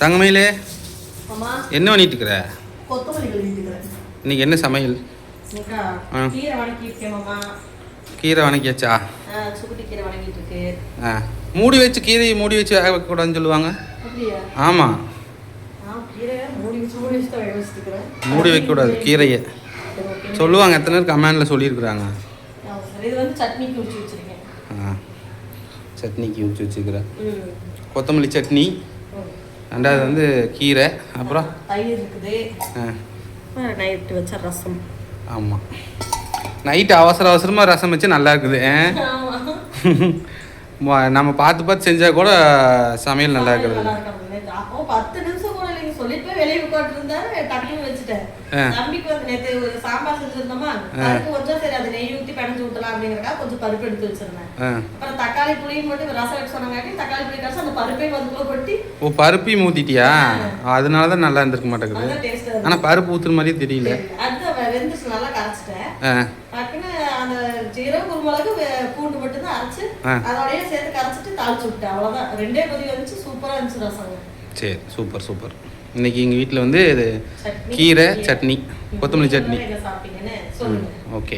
தங்கமயிலே அம்மா என்ன பண்ணிட்டு இருக்கிற? கொத்தமல்லி கழுவிட்டு இருக்கிறேன். இன்னைக்கு என்ன சமையல்? கீரை வணக்கி இருக்கேன் மாமா. கீரை வணக்கியாச்சா? சுக்குட்டி கீரை வணக்கிட்டு இருக்கு. மூடி வச்சு கீரையை மூடி வச்சு வேக வைக்கக்கூடாதுன்னு சொல்லுவாங்க. அப்படியா? ஆமாம், கீரை மூடி வச்சு தான் வேக வச்சுருக்கிறேன். மூடி வைக்கக்கூடாது கீரையை சொல்லுவாங்க. எத்தனை பேர் கமெண்டில் சொல்லியிருக்கிறாங்க. இது வந்து சட்னிக்கு ஊற்றி வச்சுருக்கேன். சட்னிக்கு ஊற்றி வச்சுக்கிறேன். கொத்தமல்லி சட்னி, ரெண்டாவது வந்து கீரை, அப்புறம் தயிர் இருக்குது. நைட்டு வச்ச ரசம். ஆமாம், நைட்டு அவசரமாக ரசம் வச்சு நல்லா இருக்குது. நம்ம பார்த்து செஞ்சால் கூட சமையல் நல்லா இருக்குது. 10 நிமிஷம் கூட இல்லைங்க, சொல்லிட்டு போய் வெளியே உட்காந்துருந்தேன், டக்குன்னு வச்சுட்டேன். தம்பிக்கு வந்து நேற்று ஒரு சாம்பார் செஞ்சிருந்தோமா, அதுக்கு கொஞ்சம் சரி அது நெய் ஊற்றி பிணைஞ்சு விட்டலாம் அப்படிங்கிறக்காக கொஞ்சம் பருப்பு எடுத்து வச்சிருந்தேன். அப்புறம் தக்காளி புளியும் போட்டு ரசம் எடுத்து சொன்னாங்காட்டி தக்காளி புளி கரைச்சி அந்த பருப்பையும் வந்து கொட்டி. ஓ, பருப்பையும் ஊற்றிட்டியா? அதனால தான் நல்லா இருந்திருக்க மாட்டேங்குது. ஆனால் பருப்பு ஊற்றுற மாதிரியே தெரியல. அதுதான் வெந்துச்சு, நல்லா கரைச்சிட்டேன். டக்குன்னு அந்த ஜீரகம் குருமிளகு பூண்டு மட்டும் தான் அரைச்சு அதோடய சேர்த்து கரைச்சிட்டு தாளிச்சு விட்டேன். அவ்வளோதான், 2 கொதி வந்துச்சு. சூப்பராக இருந்துச்சு ரசம். சரி, சூப்பர் சூப்பர். இன்னைக்கு எங்கள் வீட்டில் வந்து இது கீரை சட்னி, கொத்தமல்லி சட்னி. சாப்பிட்டீங்கன்னு ஓகே.